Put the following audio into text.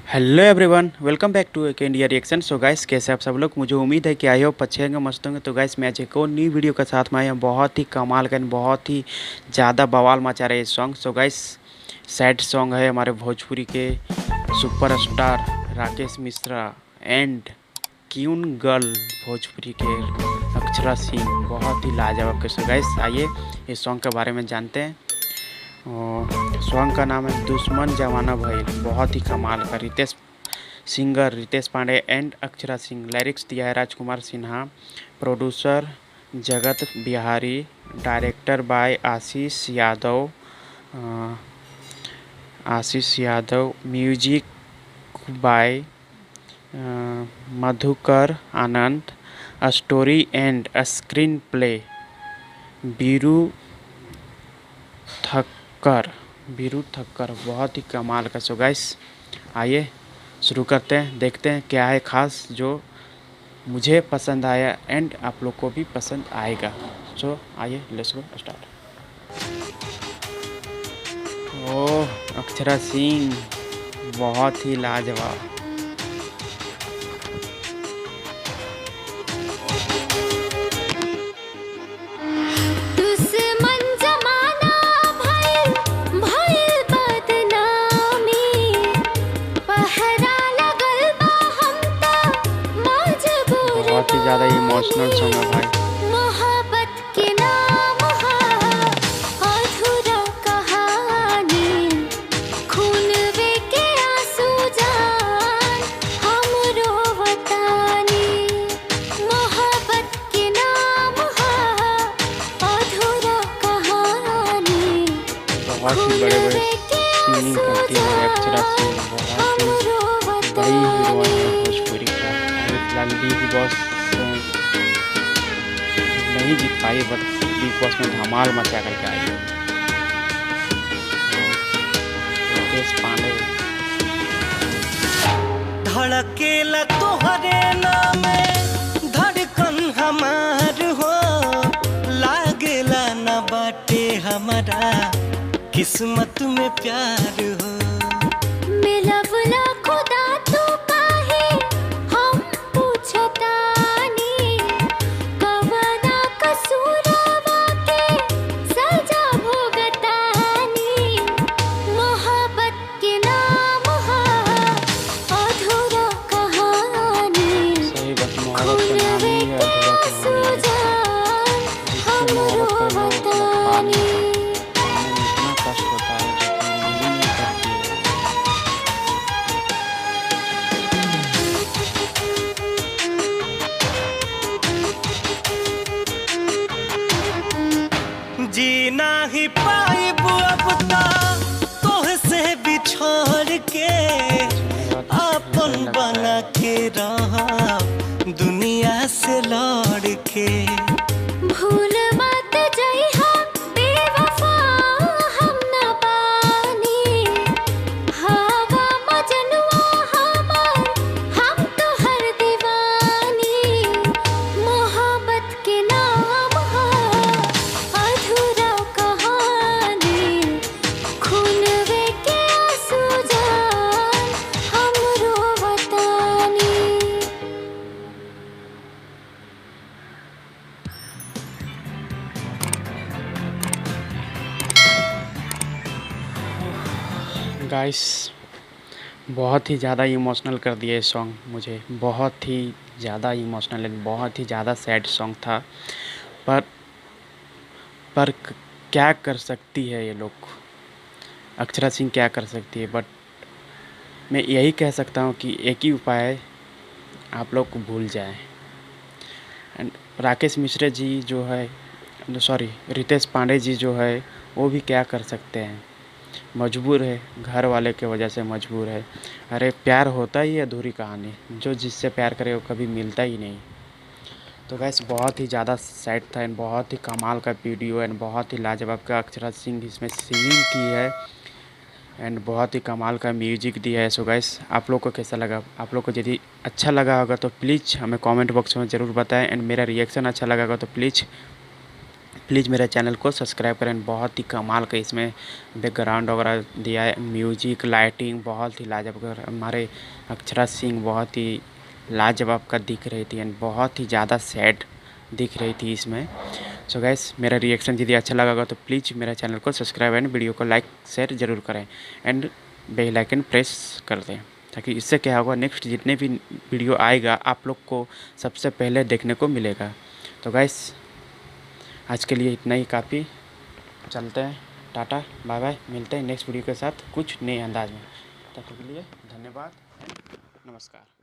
Hello everyone, welcome back to एक India reaction. So guys, कैसे आप सब लोग? मुझे उम्मीद है कि आई होप अच्छे होंगे, मस्त होंगे। तो गाइस, मैं आज एक और न्यू वीडियो के साथ में आया हूँ। बहुत ही कमाल का, बहुत ही ज़्यादा बवाल मचा रहे हैं song. So guys, sad song है हमारे भोजपुरी के superstar Rakesh Mishra and queen girl Bhojpuri के अक्षरा सिंह। बहुत ही लाजवाब के। सो गाइस, आइए इस सॉन्ग के बारे में जानते हैं। सॉन्ग का नाम है दुश्मन जमाना भइल। बहुत ही कमाल का। Singer Ritesh Pandey and Akshara Singh. Lyrics दिया है Rajkumar Sinha. Producer Jagat Bihari. Director by Ashish Yadav. Music by Madhukar Anand. Story and screenplay Biru Biru Thakkar. बहुत ही कमाल का। सो गाइस, आइए शुरू करते हैं, देखते हैं क्या है खास जो मुझे पसंद आया एंड आप लोग को भी पसंद आएगा। सो आइए, लेट्स गो स्टार्ट। ओह, अक्षरा सिंह बहुत ही लाजवाब। बहुत ही ज़्यादा इमोशनल सॉन्ग है भाई। मोहब्बत के नाम अधूरा कहानी, खूनवे के आंसू जान हमरो वतानी। मोहब्बत के नाम अधूरा कहानी। बहुत ही बड़े बड़े सिंगिंग करती है अक्षरा सिंह। बहुत ही बड़ी हीरोइन है भोजपुरी का। अभी फिलहाल बिग बॉस नहीं जीत पाई, बट बिग बॉस में धमाल मचा करके आई है रितेश पांडे। धड़केला तोहरे नाम धड़कन हमार हो, लागेला न बाटे हमारा किस्मत में प्यार हो। मिलवला खुदा तू काहे हम पूछतानी, कवना कसूरवा के सजा भोगतानी। मोहब्बत के नाम अधूरा कहानी। सही बात, मोहब्बत का नाम ही है अधूरा कहानी। जिससे मोहब्बत करना मतलब पाने में इतना कष्ट होता है जो कि मिल ही नहीं सकती है। जीना ही पाइब अब तोहसे बिछोड़ के, अपन बना के रहा दुनिया से लड़ के। भूल मत जइहा बेवफा हम न बानी, हवा मजनुआ हमार हम तोहर दीवानी। मोहब्बत के नाम अधूरा कहानी, खूनवे के आंसू जान हमरो वतानी। गाइस, बहुत ही ज़्यादा इमोशनल कर दिया ये सॉन्ग मुझे। बहुत ही ज़्यादा इमोशनल एंड बहुत ही ज़्यादा सैड सॉन्ग था। पर क्या कर सकती है ये लोग? अक्षरा सिंह क्या कर सकती है? बट मैं यही कह सकता हूँ कि एक ही उपाय है, आप लोग को भूल जाएं। एंड राकेश मिश्रा जी जो है, सॉरी रितेश पांडे जी जो है, वो भी क्या कर सकते हैं? मजबूर है, घर वाले के वजह से मजबूर है। अरे प्यार होता ही है अधूरी कहानी, जो जिससे प्यार करे वो कभी मिलता ही नहीं। तो गैस, बहुत ही ज़्यादा सैड था एंड बहुत ही कमाल का वीडियो एंड बहुत ही लाजवाब का अक्षरा सिंह इसमें सिंगिंग की है एंड बहुत ही कमाल का म्यूजिक दिया है। सो गैस, आप लोग को कैसा लगा? आप लोग को यदि अच्छा लगा होगा तो प्लीज़ हमें कमेंट बॉक्स में ज़रूर बताएं एंड मेरा रिएक्शन अच्छा लगा होगा तो प्लीज़ प्लीज़ मेरे चैनल को सब्सक्राइब करें। बहुत ही कमाल का इसमें बैकग्राउंड वगैरह दिया है, म्यूजिक लाइटिंग बहुत ही लाजवाब। हमारे अक्षरा सिंह बहुत ही लाजवाब का दिख रही थी एंड बहुत ही ज़्यादा सैड दिख रही थी इसमें। सो गाइस, मेरा रिएक्शन यदि अच्छा लगा तो प्लीज़ मेरे चैनल को सब्सक्राइब एंड वीडियो को लाइक शेयर ज़रूर करें एंड बेल आइकन प्रेस कर दें, ताकि इससे क्या होगा, नेक्स्ट जितने भी वीडियो आएगा आप लोग को सबसे पहले देखने को मिलेगा। तो गाइस, आज के लिए इतना ही काफ़ी। चलते हैं, टाटा बाय बाय, मिलते हैं नेक्स्ट वीडियो के साथ कुछ नए अंदाज में। तब तक के लिए धन्यवाद एंड नमस्कार।